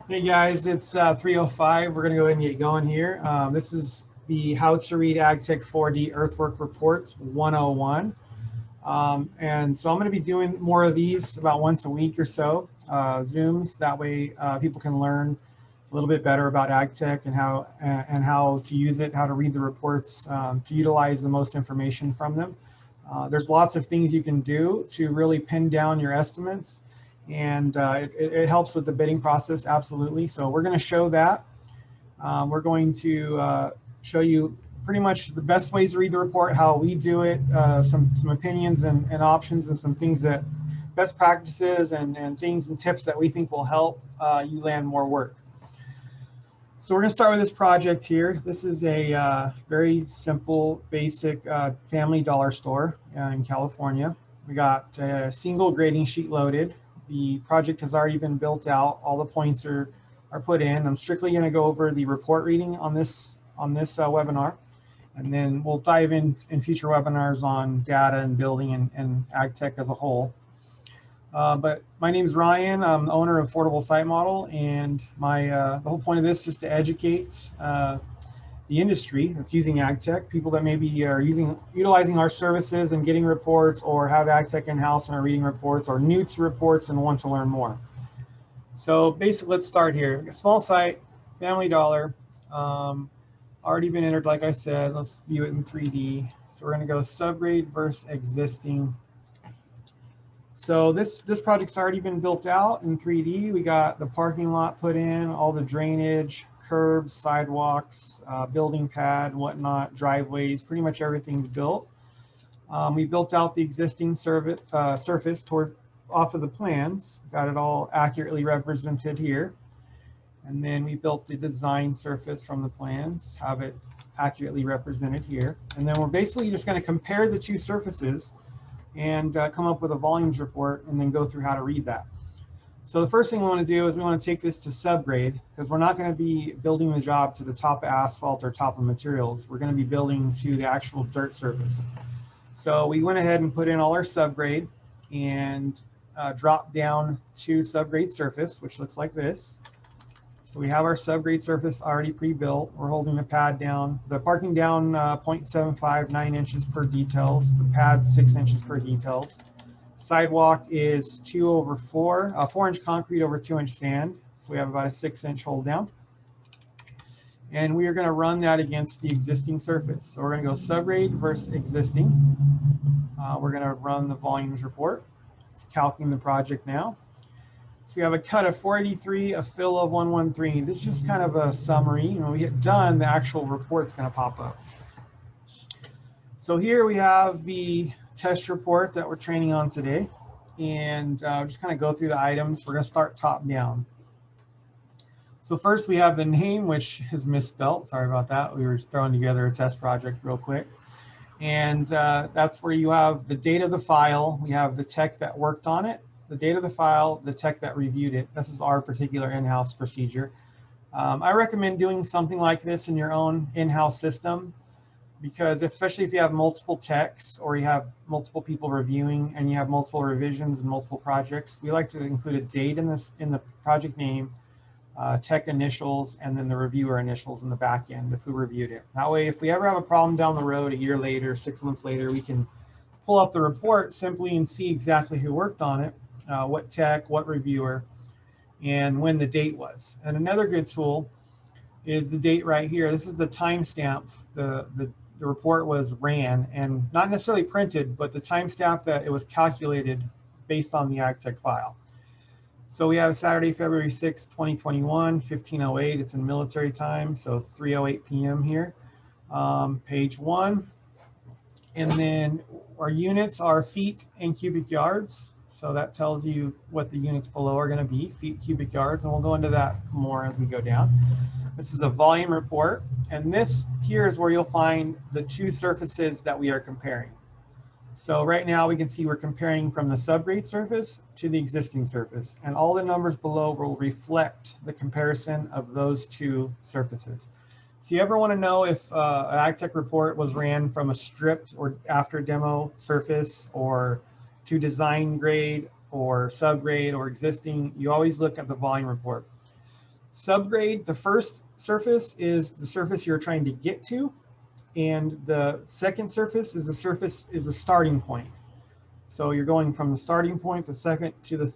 Hey guys, it's 3:05. We're going to go ahead and get going here. This is the How to Read Agtek4D Earthwork Reports 101. And so I'm going to be doing more of these about once a week or so, Zooms. That way people can learn a little bit better about Agtek and how to use it, how to read the reports, to utilize the most information from them. There's lots of things you can do to really pin down your estimates, and it helps with the bidding process, absolutely. So we're going to show that. We're going to show you pretty much the best ways to read the report, how we do it, some opinions and options, and some things that best practices and things and tips that we think will help you land more work. So we're going to start with this project here. This is a very simple, basic family dollar store in California. We got a single grading sheet loaded. The project has already been built out. All the points are put in. I'm strictly going to go over the report reading on this webinar, and then we'll dive in future webinars on data and building and Agtek as a whole. But my name is Ryan. I'm the owner of Affordable Site Model, and the whole point of this is just to educate the industry that's using Agtek, people that maybe are utilizing our services and getting reports, or have Agtek in-house and are reading reports, or new to reports and want to learn more. So basically, let's start here. A small site, family dollar, already been entered, like I said. Let's view it in 3D. So we're going to go subgrade versus existing. So this project's already been built out in 3D. We got the parking lot put in, all the drainage, curbs, sidewalks, building pad, whatnot, driveways, pretty much everything's built. We built out the existing surface off of the plans, got it all accurately represented here. And then we built the design surface from the plans, have it accurately represented here. And then we're basically just going to compare the two surfaces and come up with a volumes report, and then go through how to read that. So the first thing we want to do is we want to take this to subgrade, because we're not going to be building the job to the top of asphalt or top of materials. We're going to be building to the actual dirt surface. So we went ahead and put in all our subgrade and dropped down to subgrade surface, which looks like this. So we have our subgrade surface already pre-built. We're holding the pad down, the parking down 0.75, 9 inches per details, the pad 6 inches per details. Sidewalk is 2/4, 4-inch concrete over 2-inch sand. So we have about a 6-inch hold down. And we are going to run that against the existing surface. So we're going to go subgrade versus existing. We're going to run the volumes report. It's calculating the project now. So we have a cut of 483, a fill of 113. This is just kind of a summary. When we hit done, the actual report's going to pop up. So here we have the test report that we're training on today. And just kind of go through the items. We're going to start top down. So first we have the name, which is misspelt. Sorry about that. We were throwing together a test project real quick. And that's where you have the date of the file. We have the tech that worked on it, the date of the file, the tech that reviewed it. This is our particular in-house procedure. I recommend doing something like this in your own in-house system, because especially if you have multiple techs or you have multiple people reviewing and you have multiple revisions and multiple projects, we like to include a date in the project name, tech initials, and then the reviewer initials in the back end of who reviewed it. That way, if we ever have a problem down the road, a year later, 6 months later, we can pull up the report simply and see exactly who worked on it, what tech, what reviewer, and when the date was. And another good tool is the date right here. This is the timestamp. The report was ran, and not necessarily printed, but the timestamp that it was calculated based on the Agtek file. So we have Saturday, February 6, 2021, 15:08. It's in military time, so it's 3:08 p.m. here. Page 1. And then our units are feet and cubic yards. So that tells you what the units below are going to be, feet, cubic yards, and we'll go into that more as we go down. This is a volume report, and this here is where you'll find the two surfaces that we are comparing. So right now we can see we're comparing from the subgrade surface to the existing surface, and all the numbers below will reflect the comparison of those two surfaces. So you ever want to know if an Agtek report was ran from a stripped or after demo surface, or to design grade or subgrade or existing, you always look at the volume report. Subgrade, the first surface is the surface you're trying to get to, and the second surface is the starting point. So you're going from the starting point, the second, to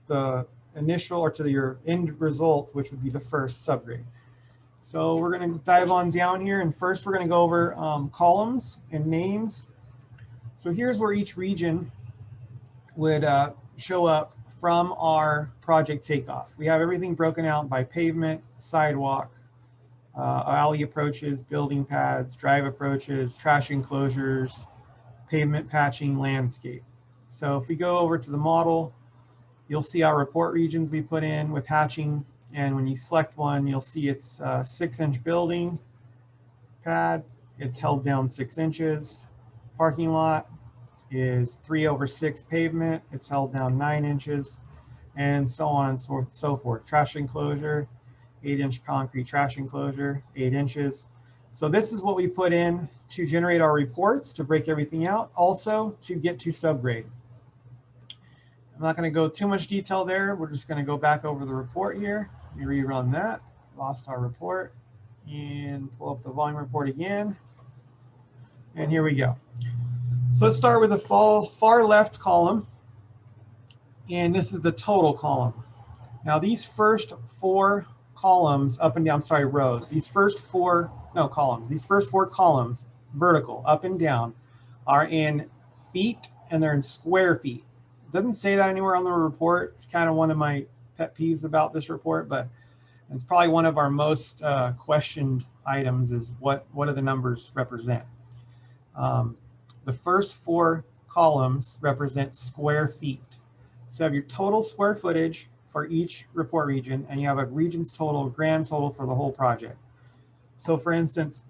the initial, or to your end result, which would be the first subgrade. So we're going to dive on down here, and first we're going to go over columns and names. So here's where each region would show up from our project takeoff. We have everything broken out by pavement, sidewalk, alley approaches, building pads, drive approaches, trash enclosures, pavement patching, landscape. So if we go over to the model, you'll see our report regions we put in with hatching. And when you select one, you'll see it's 6-inch building pad. It's held down 6 inches. Parking lot is 3/6 pavement. It's held down 9 inches, and so on and so forth. Trash enclosure, 8-inch concrete trash enclosure, 8 inches. So this is what we put in to generate our reports, to break everything out, also to get to subgrade. I'm not going to go too much detail there. We're just going to go back over the report here. Let me rerun that. Lost our report, and pull up the volume report again. And here we go. So let's start with the far left column, and this is the total column. Now these first 4 columns up and down, sorry, rows, these first 4 columns, vertical, up and down, are in feet, and they're in square feet. It doesn't say that anywhere on the report. It's kind of one of my pet peeves about this report, but it's probably one of our most questioned items, is what do the numbers represent? The first 4 columns represent square feet. So you have your total square footage for each report region, and you have a region's total, grand total for the whole project. So for instance,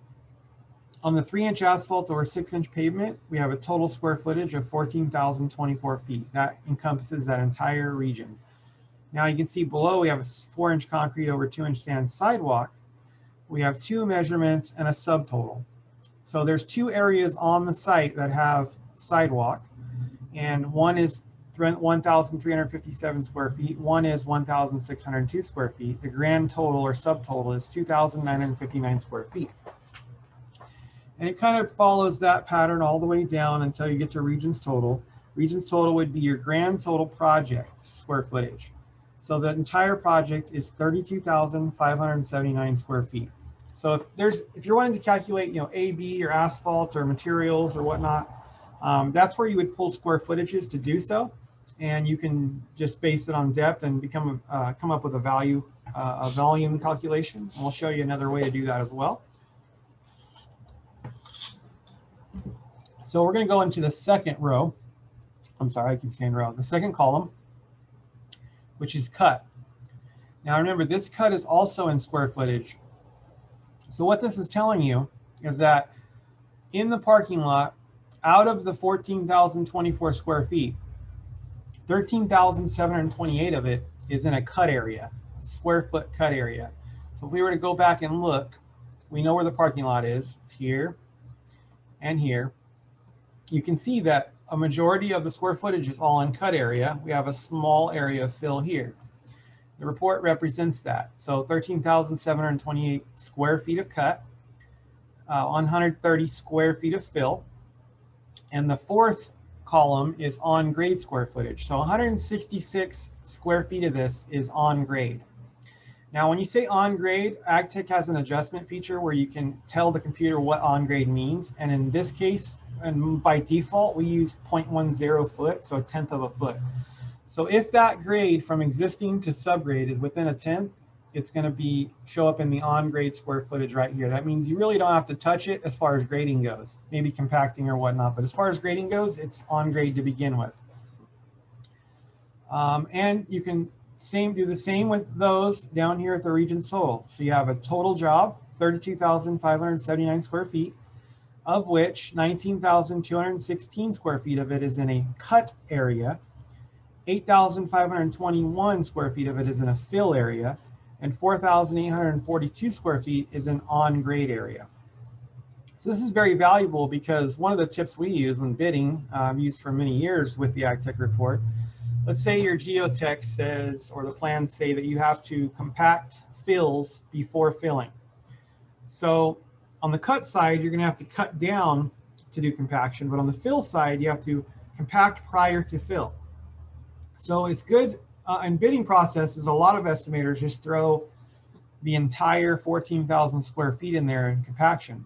on the 3-inch asphalt over 6-inch pavement, we have a total square footage of 14,024 feet. That encompasses that entire region. Now you can see below we have a 4-inch concrete over 2-inch sand sidewalk. We have 2 measurements and a subtotal. So there's 2 areas on the site that have sidewalk, and one is 1,357 square feet. One is 1,602 square feet. The grand total or subtotal is 2,959 square feet. And it kind of follows that pattern all the way down until you get to region's total. Region's total would be your grand total project square footage. So the entire project is 32,579 square feet. So if you're wanting to calculate, AB or asphalt or materials or whatnot, that's where you would pull square footages to do so, and you can just base it on depth and come up with a volume calculation. And we'll show you another way to do that as well. So we're going to go into the second row. I'm sorry, I keep saying row. The second column, which is cut. Now remember, this cut is also in square footage. So what this is telling you is that in the parking lot, out of the 14,024 square feet, 13,728 of it is in a cut area, square foot cut area. So if we were to go back and look, we know where the parking lot is. It's here and here. You can see that a majority of the square footage is all in cut area. We have a small area of fill here. The report represents that. So 13,728 square feet of cut, 130 square feet of fill. And the fourth column is on grade square footage. So 166 square feet of this is on grade. Now, when you say on grade, Agtek has an adjustment feature where you can tell the computer what on grade means. And in this case, and by default, we use 0.10 foot, so 1/10 of a foot. So if that grade from existing to subgrade is within 1/10, it's going to show up in the on grade square footage right here. That means you really don't have to touch it as far as grading goes, maybe compacting or whatnot. But as far as grading goes, it's on grade to begin with. And you can do the same with those down here at the region's total. So you have a total job, 32,579 square feet, of which 19,216 square feet of it is in a cut area, 8,521 square feet of it is in a fill area, and 4,842 square feet is an on-grade area. So this is very valuable because one of the tips we use when bidding, I've used for many years with the Agtek report, let's say your geotech says, or the plans say that you have to compact fills before filling. So on the cut side, you're going to have to cut down to do compaction, but on the fill side, you have to compact prior to fill. So it's good in bidding processes. A lot of estimators just throw the entire 14,000 square feet in there in compaction,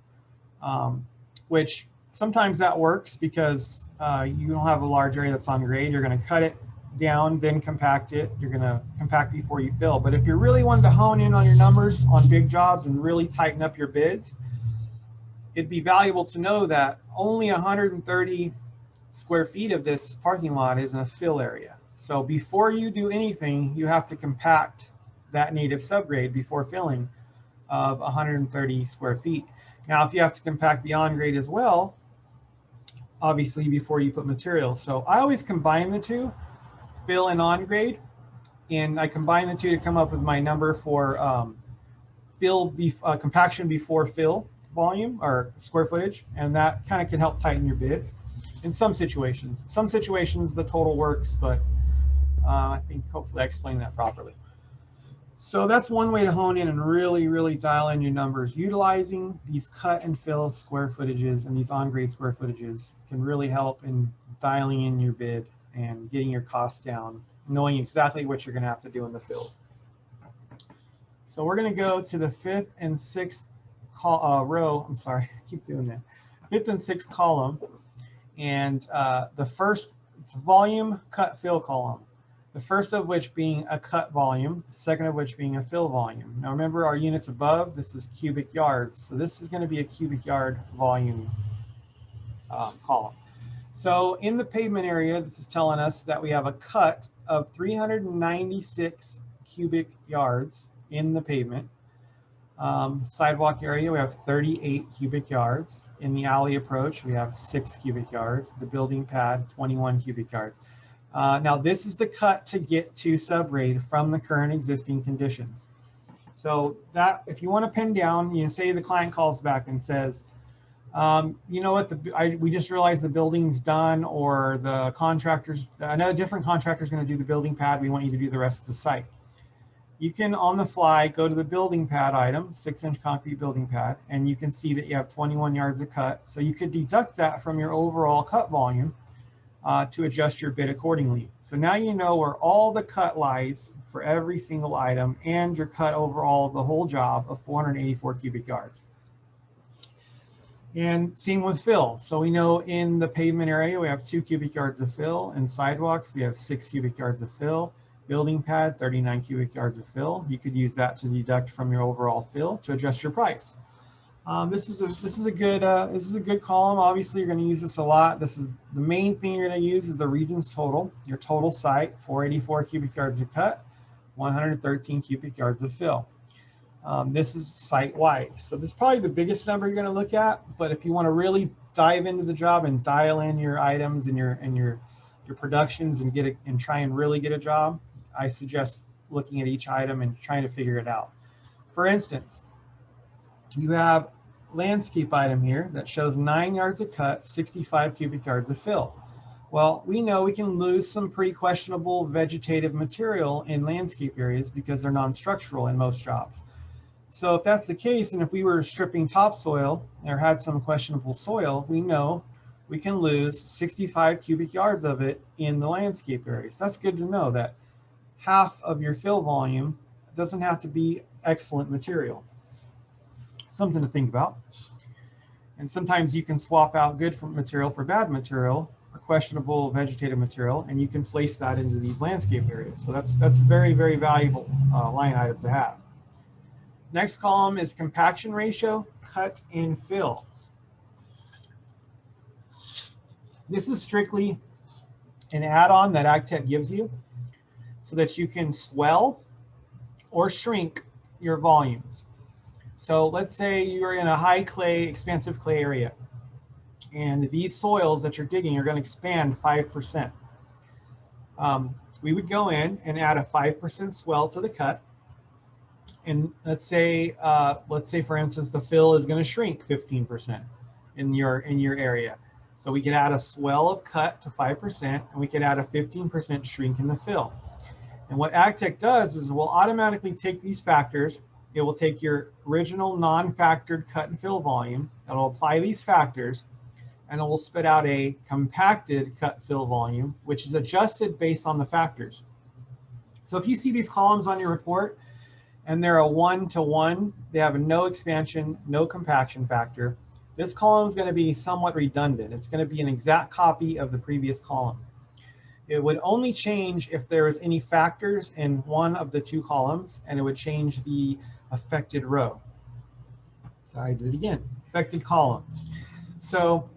which sometimes that works because you don't have a large area that's on grade. You're going to cut it down, then compact it. You're going to compact before you fill. But if you're really wanting to hone in on your numbers on big jobs and really tighten up your bids, it'd be valuable to know that only 130 square feet of this parking lot is in a fill area. So before you do anything, you have to compact that native subgrade before filling of 130 square feet. Now, if you have to compact the on-grade as well, obviously before you put material. So I always combine the two, fill and on-grade, and I combine the two to come up with my number for compaction before fill volume or square footage, and that kind of can help tighten your bid in some situations. Some situations the total works, but I think hopefully I explained that properly. So that's one way to hone in and really, really dial in your numbers. Utilizing these cut and fill square footages and these on-grade square footages can really help in dialing in your bid and getting your costs down, knowing exactly what you're going to have to do in the field. So we're going to go to the fifth and sixth row. I'm sorry, I keep doing that. Fifth and sixth column, and the first, it's volume, cut, fill column. The first of which being a cut volume, the second of which being a fill volume. Now remember our units above, this is cubic yards. So this is going to be a cubic yard volume column. So in the pavement area, this is telling us that we have a cut of 396 cubic yards in the pavement. Sidewalk area, we have 38 cubic yards. In the alley approach, we have 6 cubic yards. The building pad, 21 cubic yards. Now this is the cut to get to subgrade from the current existing conditions. So that if you want to pin down, you know, say the client calls back and says, you know what, we just realized the building's done, or the contractors, another different contractor is going to do the building pad. We want you to do the rest of the site. You can on the fly go to the building pad item, 6-inch concrete building pad, and you can see that you have 21 yards of cut. So you could deduct that from your overall cut volume to adjust your bid accordingly. So now you know where all the cut lies for every single item and your cut overall of the whole job of 484 cubic yards. And same with fill. So we know in the pavement area we have 2 cubic yards of fill. In sidewalks we have 6 cubic yards of fill. Building pad, 39 cubic yards of fill. You could use that to deduct from your overall fill to adjust your price. This is a good column. Obviously, you're going to use this a lot. This is the main thing you're going to use is the region's total, your total site, 484 cubic yards of cut, 113 cubic yards of fill. This is site-wide. So this is probably the biggest number you're going to look at. But if you want to really dive into the job and dial in your items and your productions and get it and try and really get a job, I suggest looking at each item and trying to figure it out. For instance, you have landscape item here that shows 9 yards of cut, 65 cubic yards of fill. Well, we know we can lose some pretty questionable vegetative material in landscape areas because they're non-structural in most jobs. So if that's the case, and if we were stripping topsoil or had some questionable soil, we know we can lose 65 cubic yards of it in the landscape areas. That's good to know that half of your fill volume doesn't have to be excellent material. Something to think about. And sometimes you can swap out good material for bad material or questionable vegetative material, and you can place that into these landscape areas. So that's very, very valuable line item to have. Next column is compaction ratio, cut and fill. This is strictly an add-on that Agtek gives you so that you can swell or shrink your volumes. So let's say you're in a high clay, expansive clay area, and these soils that you're digging are going to expand 5%. We would go in and add a 5% swell to the cut. And let's say for instance, the fill is going to shrink 15% in your area. So we could add a swell of cut to 5%, and we could add a 15% shrink in the fill. And what Agtek does is we'll automatically take these factors it will take your original non-factored cut and fill volume, it'll apply these factors, and it will spit out a compacted cut fill volume, which is adjusted based on the factors. So if you see these columns on your report and they're a 1-to-1, they have no expansion, no compaction factor, this column is going to be somewhat redundant. It's going to be an exact copy of the previous column. It would only change if there was any factors in one of the two columns, and it would change the affected row. Sorry, I did it again. Affected column. So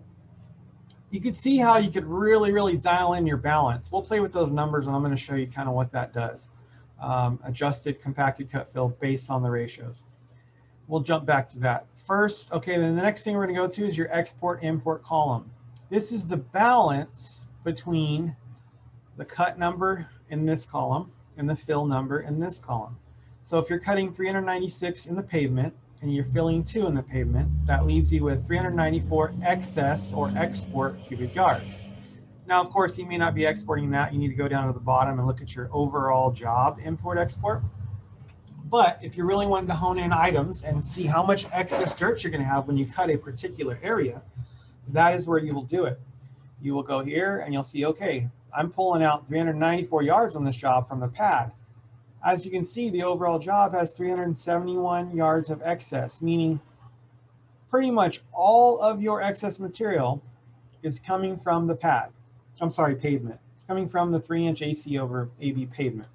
you could see how you could really dial in your balance. We'll play with those numbers, and I'm going to show you kind of what that does. Adjusted, compacted, cut, fill based on the ratios. We'll jump back to that. First, okay, then the next thing we're going to go to is your export-import column. This is the balance between the cut number in this column and the fill number in this column. So if you're cutting 396 in the pavement and you're filling 2 in the pavement, that leaves you with 394 excess or export cubic yards. Now, of course, you may not be exporting that. You need to go down to the bottom and look at your overall job import-export. But if you're really wanting to hone in items and see how much excess dirt you're going to have when you cut a particular area, that is where you will do it. You will go here and you'll see, okay, I'm pulling out 394 yards on this job from the pad. As you can see, the overall job has 371 yards of excess, meaning pretty much all of your excess material is coming from the pad. I'm sorry, pavement. It's coming from the 3-inch AC over AB pavement.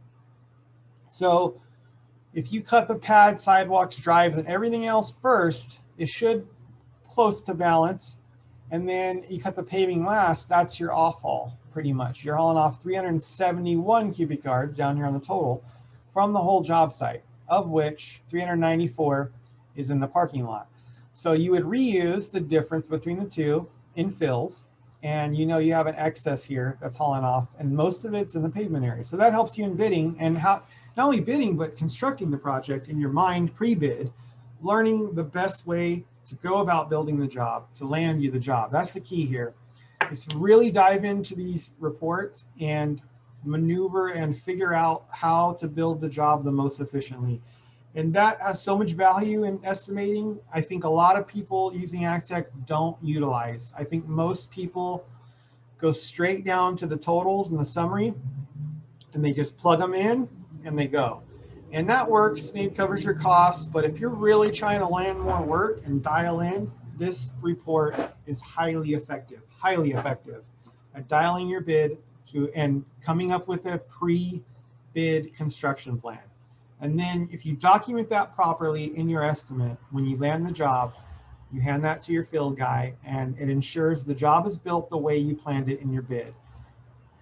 So if you cut the pad, sidewalks, drives, and everything else first, it should close to balance. And then you cut the paving last, that's your off haul, pretty much. You're hauling off 371 cubic yards down here on the total from the whole job site, of which 394 is in the parking lot. So you would reuse the difference between the two in fills, and you know you have an excess here that's hauling off, and most of it's in the pavement area. So that helps you in bidding, and how not only bidding, but constructing the project in your mind pre-bid, learning the best way to go about building the job, to land you the job. That's the key here, is to really dive into these reports and maneuver and figure out how to build the job the most efficiently. And that has so much value in estimating. I think a lot of people using Agtek don't utilize. I think most people go straight down to the totals and the summary, and they just plug them in and they go. And that works, maybe covers your costs, but if you're really trying to land more work and dial in, this report is highly effective at dialing your bid to and coming up with a pre-bid construction plan. And then if you document that properly in your estimate, when you land the job, you hand that to your field guy, and it ensures the job is built the way you planned it in your bid.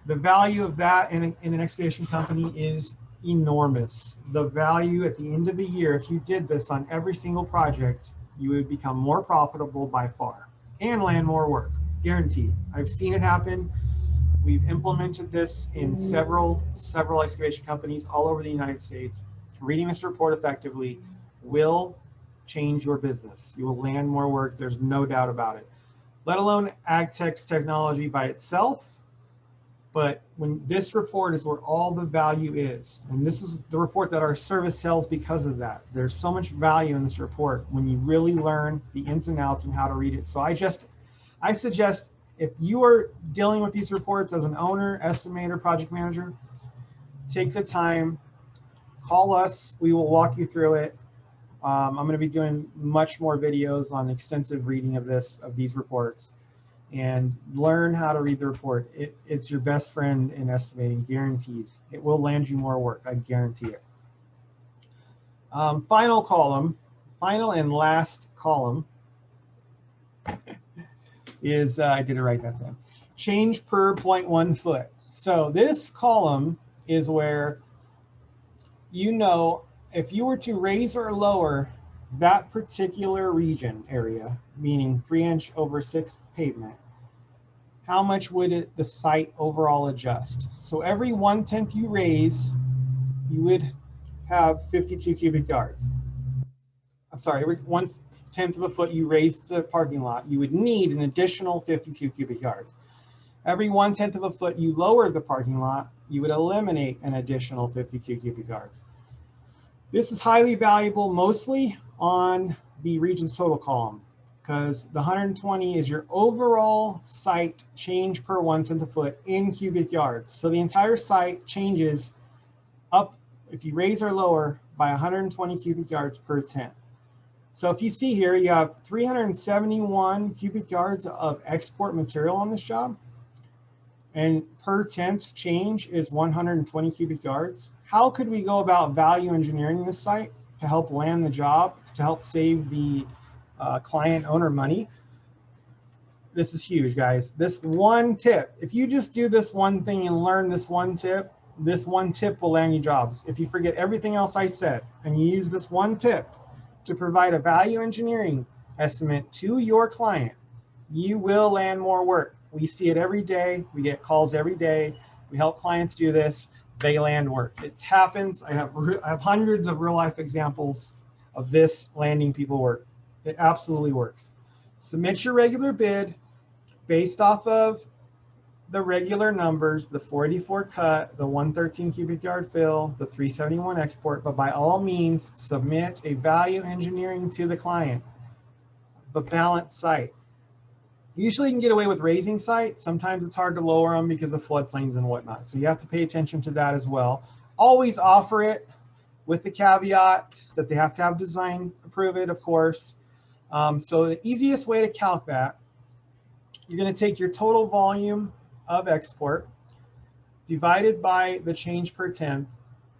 The value of that in an excavation company is enormous. The value at the end of the year, if you did this on every single project, you would become more profitable by far and land more work, guaranteed. I've seen it happen. We've implemented this in several excavation companies all over the United States. Reading this report effectively will change your business. You will land more work. There's no doubt about it. Let alone Agtek's technology by itself. But when this report is where all the value is, and this is the report that our service sells because of that. There's so much value in this report when you really learn the ins and outs and how to read it. So I suggest if you are dealing with these reports as an owner, estimator, project manager, take the time, call us, we will walk you through it. I'm going to be doing much more videos on extensive reading of these reports, and learn how to read the report. It's your best friend in estimating, guaranteed. It will land you more work, I guarantee it. Final and last column is, I did it right that time, change per 0.1 foot. So this column is where, you know, if you were to raise or lower that particular region area, meaning 3-inch over 6 pavement, how much would the site overall adjust? So every 1/10 you raise, you would have 52 cubic yards. I'm sorry, every 1/10 of a foot you raise the parking lot, you would need an additional 52 cubic yards. Every 1/10 of a foot you lower the parking lot, you would eliminate an additional 52 cubic yards. This is highly valuable mostly on the regions total column, because the 120 is your overall site change per 1 centifoot in cubic yards. So the entire site changes up, if you raise or lower, by 120 cubic yards per tenth. So if you see here, you have 371 cubic yards of export material on this job, and per tenth change is 120 cubic yards. How could we go about value engineering this site to help land the job, to help save the client owner money? This is huge, guys. This one tip, if you just do this one thing and learn this one tip will land you jobs. If you forget everything else I said and you use this one tip to provide a value engineering estimate to your client, you will land more work. We see it every day. We get calls every day. We help clients do this. They land work. It happens. I have hundreds of real life examples of this landing people work. It absolutely works. Submit your regular bid based off of the regular numbers, the 484 cut, the 113 cubic yard fill, the 371 export, but by all means, submit a value engineering to the client, the balanced site. Usually you can get away with raising sites. Sometimes it's hard to lower them because of floodplains and whatnot. So you have to pay attention to that as well. Always offer it with the caveat that they have to have design approve it, of course. So the easiest way to calc that, you're going to take your total volume of export divided by the change per tenth,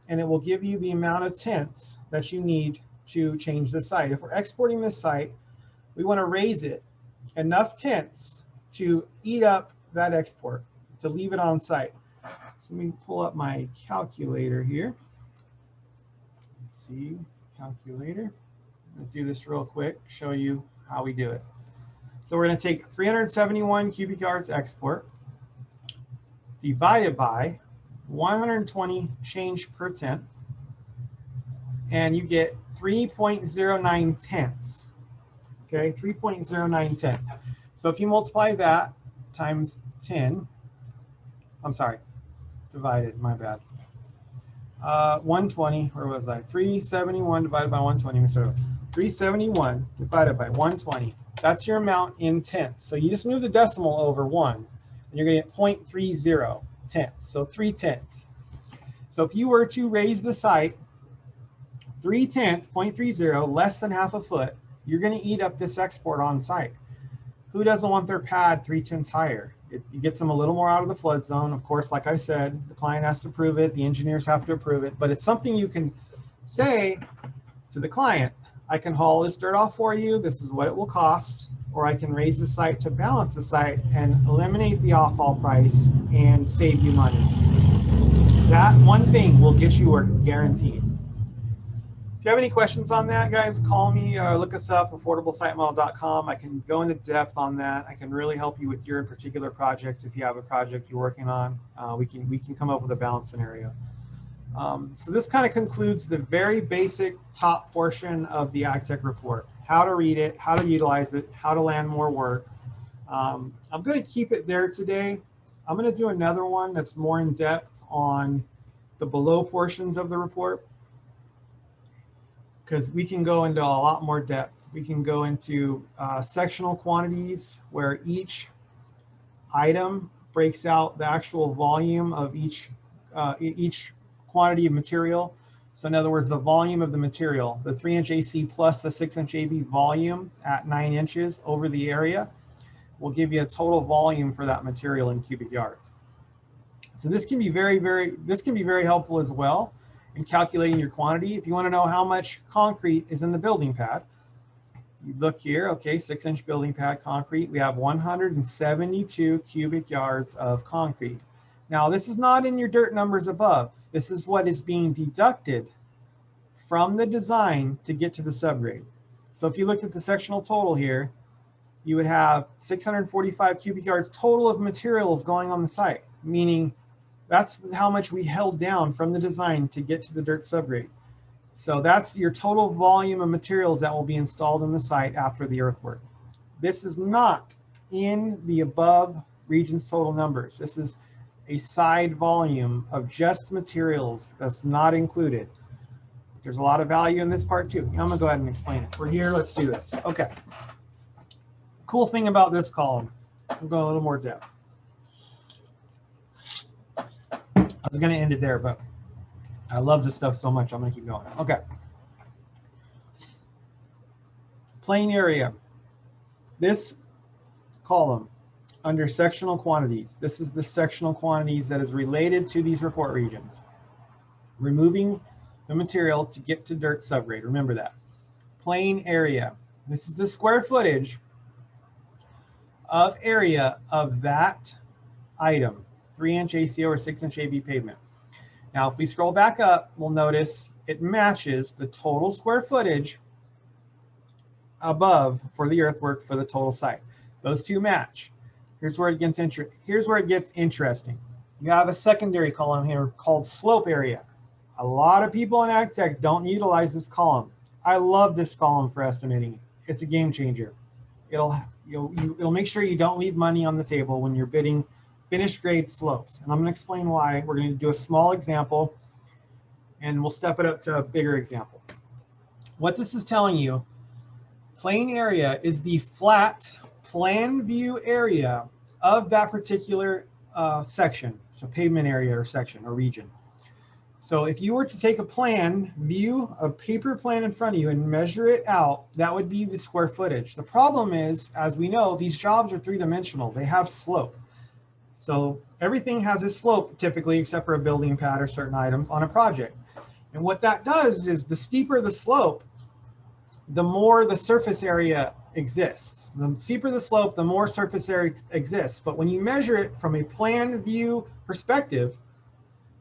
and it will give you the amount of tenths that you need to change the site. If we're exporting this site, we want to raise it enough tenths to eat up that export, to leave it on site. So let me pull up my calculator here. Let's see, calculator. Let's do this real quick, show you how we do it. So we're going to take 371 cubic yards export divided by 120 change per tenth, and you get 3.09 tenths. Okay, 3.09 tenths. So if you multiply that times 10, I'm sorry, divided, my bad. 120, where was I? 371 divided by 120. Let me start over. 371 divided by 120. That's your amount in tenths. So you just move the decimal over 1, and you're going to get 0.30 tenths, so 3 tenths. So if you were to raise the site 3 tenths, 0.30, less than half a foot, you're going to eat up this export on site. Who doesn't want their pad 3 tenths higher? It gets them a little more out of the flood zone. Of course, like I said, the client has to approve it, the engineers have to approve it, but it's something you can say to the client. I can haul this dirt off for you, this is what it will cost, or I can raise the site to balance the site and eliminate the off-haul price and save you money. That one thing will get you work, guaranteed. If you have any questions on that, guys, call me or look us up, affordablesitemodel.com. I can go into depth on that. I can really help you with your particular project. If you have a project you're working on, we can come up with a balance scenario. So this kind of concludes the very basic top portion of the Agtek report. How to read it, how to utilize it, how to land more work. I'm going to keep it there today. I'm going to do another one that's more in depth on the below portions of the report, because we can go into a lot more depth. We can go into sectional quantities, where each item breaks out the actual volume of each quantity of material. So in other words, the volume of the material, the 3-inch AC plus the 6-inch AB volume at 9 inches over the area will give you a total volume for that material in cubic yards. So this can be very helpful as well in calculating your quantity. If you want to know how much concrete is in the building pad, you look here, okay, 6-inch building pad concrete, we have 172 cubic yards of concrete. Now, this is not in your dirt numbers above. This is what is being deducted from the design to get to the subgrade. So if you looked at the sectional total here, you would have 645 cubic yards total of materials going on the site, meaning that's how much we held down from the design to get to the dirt subgrade. So that's your total volume of materials that will be installed in the site after the earthwork. This is not in the above region's total numbers. This is a side volume of just materials that's not included. There's a lot of value in this part too. I'm gonna go ahead and explain it. We're here, let's do this. Okay. Cool thing about this column, I'm going a little more depth. I was gonna end it there, but I love this stuff so much, I'm gonna keep going. Okay. Plane area. This column under sectional quantities, this is the sectional quantities that is related to these report regions. Removing the material to get to dirt subgrade, remember that. Plane area, this is the square footage of area of that item, 3-inch ACO or 6-inch AB pavement. Now, if we scroll back up, we'll notice it matches the total square footage above for the earthwork for the total site. Those two match. Here's where it gets interesting. You have a secondary column here called slope area. A lot of people in Agtek don't utilize this column. I love this column for estimating. It's a game changer. It'll make sure you don't leave money on the table when you're bidding finished grade slopes. And I'm going to explain why. We're going to do a small example, and we'll step it up to a bigger example. What this is telling you, plane area is the flat plan view area of that particular section, so pavement area or section or region. So if you were to take a plan view, a paper plan in front of you and measure it out, that would be the square footage. The problem is, as we know, these jobs are three-dimensional. They have slope. So everything has a slope typically, except for a building pad or certain items on a project. And what that does is the steeper the slope, the more the surface area exists. The steeper the slope, the more surface area exists. But when you measure it from a plan view perspective,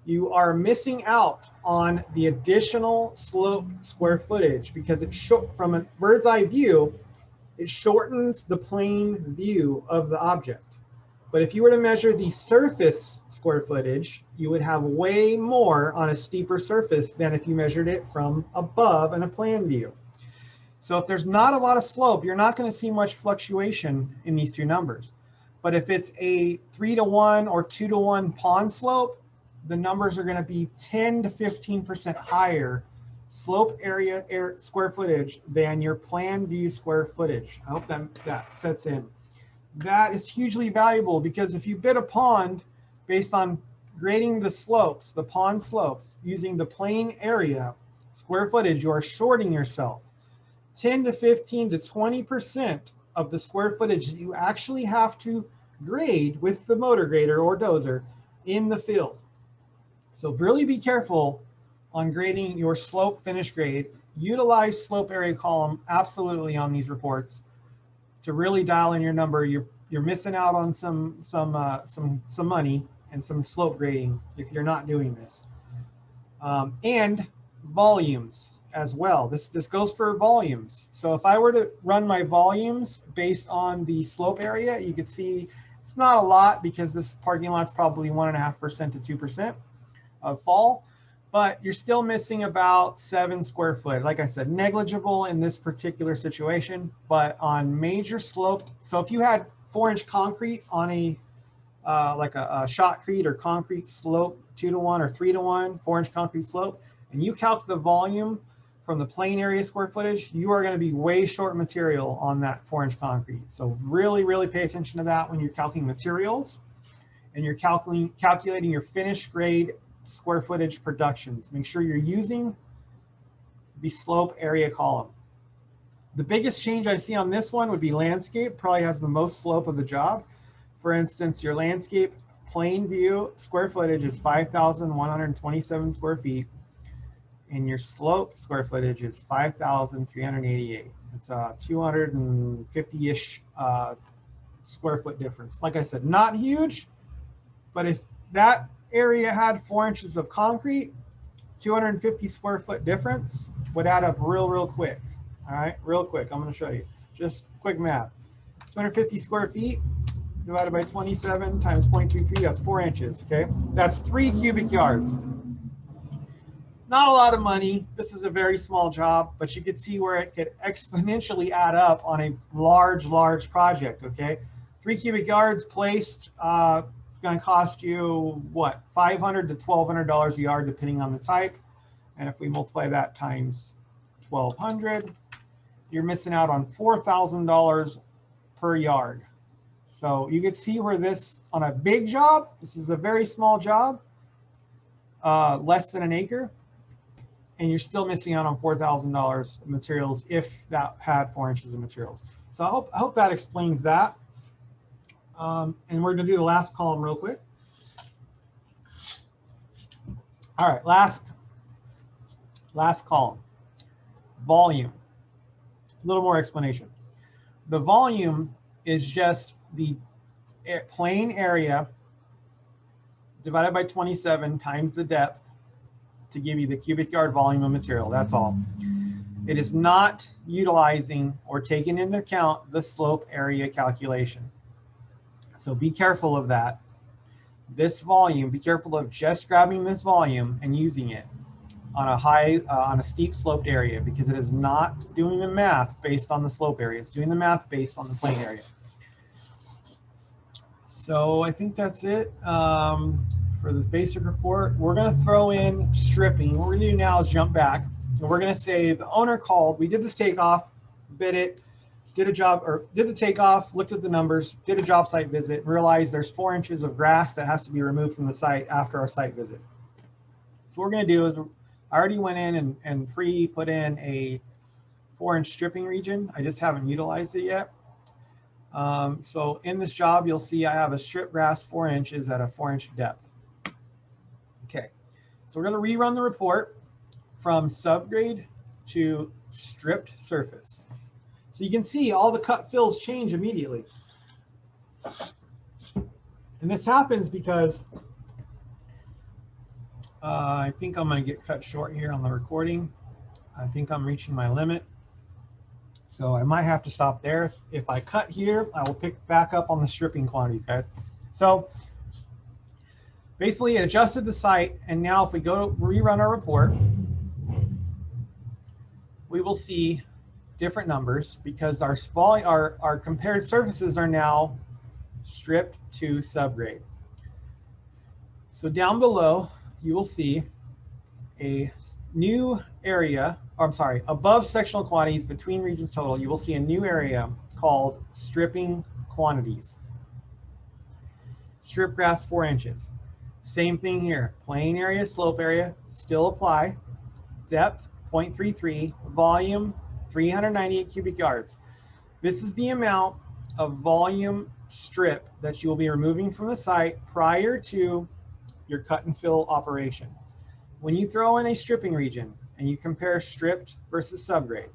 you are missing out on the additional slope square footage because from a bird's eye view, it shortens the plane view of the object. But if you were to measure the surface square footage, you would have way more on a steeper surface than if you measured it from above in a plan view. So if there's not a lot of slope, you're not going to see much fluctuation in these two numbers. But if it's a 3-to-1 or 2-to-1 pond slope, the numbers are going to be 10 to 15% higher slope area square footage than your plan view square footage. I hope that sets in. That is hugely valuable because if you bid a pond based on grading the slopes, the pond slopes, using the plane area square footage, you are shorting yourself 10 to 15 to 20% of the square footage that you actually have to grade with the motor grader or dozer in the field. So really be careful on grading your slope finish grade. Utilize slope area column absolutely on these reports to really dial in your number. You're missing out on some money and some slope grading if you're not doing this. And volumes as well. This goes for volumes. So if I were to run my volumes based on the slope area, you could see it's not a lot because this parking lot's probably 1.5% to 2% of fall, but you're still missing about 7 square foot. Like I said, negligible in this particular situation, but on major slope. So if you had 4-inch concrete on a like a shotcrete or concrete slope, 2-to-1 or 3-to-1, 4-inch concrete slope, and you calc the volume from the plane area square footage, you are going to be way short material on that 4-inch concrete. So really, really pay attention to that when you're calculating materials and you're calculating your finished grade square footage productions. Make sure you're using the slope area column. The biggest change I see on this one would be landscape, probably has the most slope of the job. For instance, your landscape plane view square footage is 5,127 square feet, and your slope square footage is 5,388. It's a 250-ish square foot difference. Like I said, not huge, but if that area had 4 inches of concrete, 250 square foot difference would add up real quick. All right, real quick. I'm going to show you just quick math. 250 square feet divided by 27 times 0.33, that's 4 inches. Okay, that's 3 cubic yards. Not a lot of money. This is a very small job, but you could see where it could exponentially add up on a large project. Okay, 3 cubic yards placed. It's going to cost you what, $500 to $1,200 a yard, depending on the type. And if we multiply that times 1,200, you're missing out on $4,000 per yard. So you can see where this, on a big job, this is a very small job, less than an acre, and you're still missing out on $4,000 of materials if that had 4 inches of materials. So I hope that explains that. And we're going to do the last column real quick. All right, last column, volume. A little more explanation. The volume is just the plain area divided by 27 times the depth to give you the cubic yard volume of material. That's all. It is not utilizing or taking into account the slope area calculation. So be careful of that. This volume, be careful of just grabbing this volume and using it on a steep sloped area, because it is not doing the math based on the slope area. It's doing the math based on the plain area. So I think that's it for this basic report. We're going to throw in stripping. What we're going to do now is jump back, and we're going to say the owner called. We did this takeoff, bid it, did the takeoff, looked at the numbers, did a job site visit, realized there's 4 inches of grass that has to be removed from the site after our site visit. So what we're going to do is, I already went in and put in a 4-inch stripping region. I just haven't utilized it yet. So in this job, you'll see I have a strip grass 4 inches at a 4-inch depth. Okay, so we're going to rerun the report from subgrade to stripped surface. So you can see all the cut fills change immediately. And this happens because I think I'm going to get cut short here on the recording. I think I'm reaching my limit. So I might have to stop there. If I cut here, I will pick back up on the stripping quantities, guys. So basically it adjusted the site, and now if we go to rerun our report, we will see different numbers because our compared surfaces are now stripped to subgrade. So down below, you will see a new area, or I'm sorry, above sectional quantities between regions total, you will see a new area called stripping quantities. Strip grass 4 inches. Same thing here, plain area, slope area, still apply. Depth 0.33, volume 398 cubic yards. This is the amount of volume strip that you will be removing from the site prior to your cut and fill operation. When you throw in a stripping region and you compare stripped versus subgrade,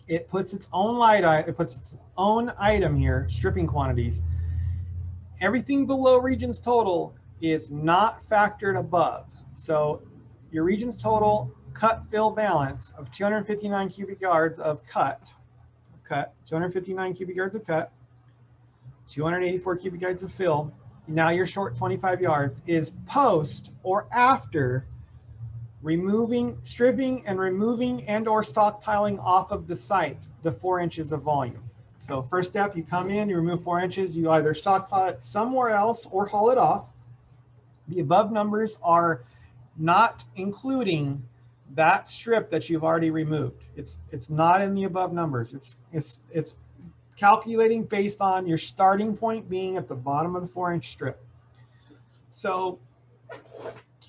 it puts its own item here, stripping quantities. Everything below regions total is not factored above. So your regions total cut fill balance of 259 cubic yards of cut, 259 cubic yards of cut, 284 cubic yards of fill. Now you're short 25 yards is post or after stripping and removing and or stockpiling off of the site the 4 inches of volume. So first step, you come in, you remove 4 inches, you either stockpile it somewhere else or haul it off. The above numbers are not including that strip that you've already removed. It's not in the above numbers. It's calculating based on your starting point being at the bottom of the 4-inch strip. So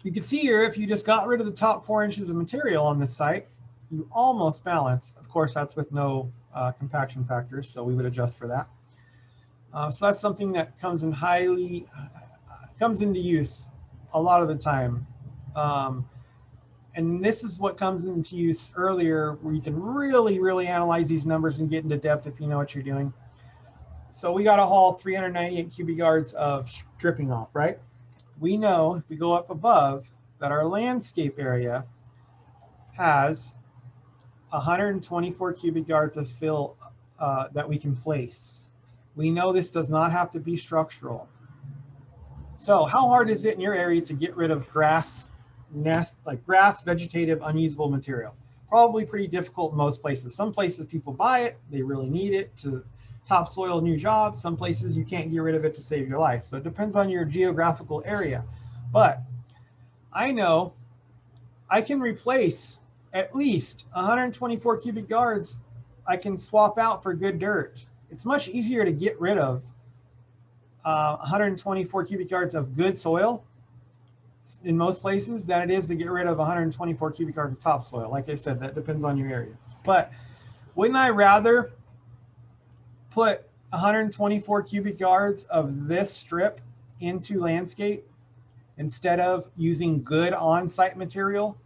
you can see here, if you just got rid of the top 4 inches of material on this site, you almost balanced. Of course, that's with no compaction factors, so we would adjust for that. So that's something that comes into use a lot of the time. And this is what comes into use earlier, where you can really, really analyze these numbers and get into depth if you know what you're doing. So we got to haul 398 cubic yards of stripping off, right? We know if we go up above that our landscape area has 124 cubic yards of fill that we can place. We know this does not have to be structural. So how hard is it in your area to get rid of grass, grass, vegetative, unusable material? Probably pretty difficult in most places. Some places people buy it, they really need it to topsoil new jobs. Some places you can't get rid of it to save your life. So it depends on your geographical area. But I know I can replace at least 124 cubic yards I can swap out for good dirt. It's much easier to get rid of 124 cubic yards of good soil in most places than it is to get rid of 124 cubic yards of topsoil. Like I said, that depends on your area. But wouldn't I rather put 124 cubic yards of this strip into landscape instead of using good on-site material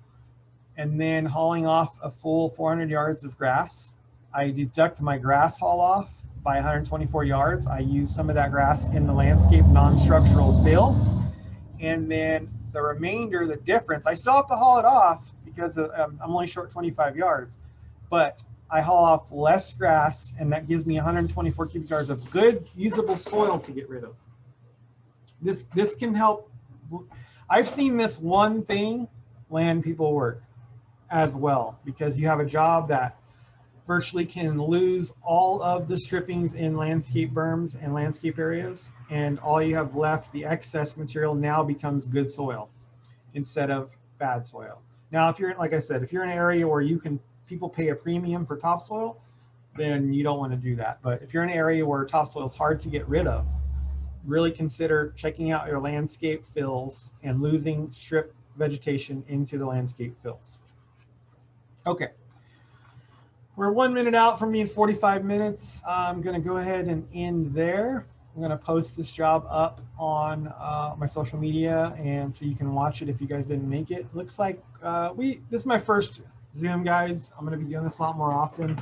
and then hauling off a full 400 yards of grass? I deduct my grass haul off by 124 yards. I use some of that grass in the landscape non-structural fill. And then the remainder, the difference, I still have to haul it off because I'm only short 25 yards, but I haul off less grass, and that gives me 124 cubic yards of good usable soil to get rid of. This can help. I've seen this one thing land people work as well, because you have a job that virtually can lose all of the strippings in landscape berms and landscape areas, and all you have left, the excess material, now becomes good soil instead of bad soil. Now, if you're, like I said, if you're in an area where people pay a premium for topsoil, then you don't want to do that. But if you're in an area where topsoil is hard to get rid of, really consider checking out your landscape fills and losing strip vegetation into the landscape fills. Okay. We're 1 minute out from being 45 minutes. I'm going to go ahead and end there. I'm going to post this job up on my social media, and so you can watch it if you guys didn't make it. Looks like this is my first Zoom, guys. I'm going to be doing this a lot more often.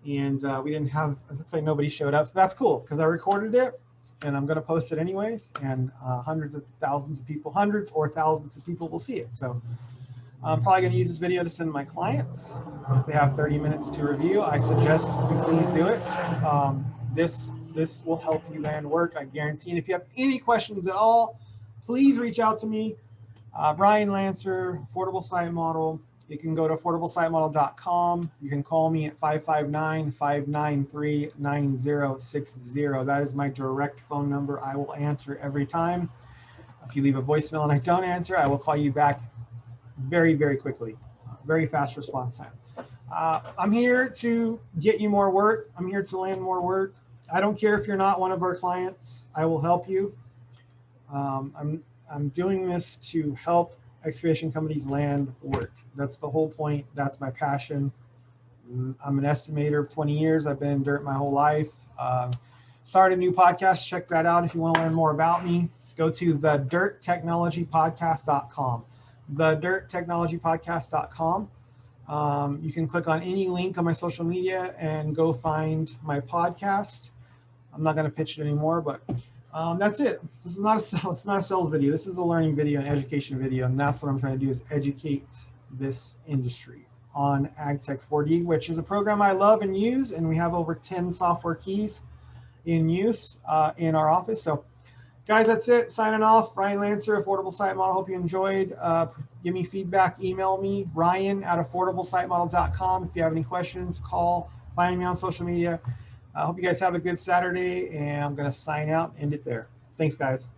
And we didn't have, it looks like nobody showed up. That's cool, because I recorded it, and I'm going to post it anyways. And hundreds or thousands of people will see it. So I'm probably going to use this video to send my clients. If they have 30 minutes to review, I suggest you please do it. This will help you land work, I guarantee. And if you have any questions at all, please reach out to me. Ryan Lancer, Affordable Site Model. You can go to affordableSiteModel.com. You can call me at 559-593-9060. That is my direct phone number. I will answer every time. If you leave a voicemail and I don't answer, I will call you back very, very quickly. Very fast response time. I'm here to get you more work. I'm here to land more work. I don't care if you're not one of our clients. I will help you. I'm doing this to help excavation companies land work. That's the whole point. That's my passion. I'm an estimator of 20 years. I've been in dirt my whole life. Started a new podcast. Check that out if you want to learn more about me. Go to thedirttechnologypodcast.com. thedirttechnologypodcast.com. You can click on any link on my social media and go find my podcast. I'm not going to pitch it anymore, but that's it. This is not it's not a sales video. This is a learning video, an education video, and that's what I'm trying to do, is educate this industry on Agtek4D, which is a program I love and use, and we have over 10 software keys in use in our office. So guys, that's it. Signing off. Ryan Lancer, Affordable Site Model. Hope you enjoyed. Give me feedback. Email me, ryan@affordableSiteModel.com. If you have any questions, call, find me on social media. I hope you guys have a good Saturday, and I'm going to sign out and end it there. Thanks, guys.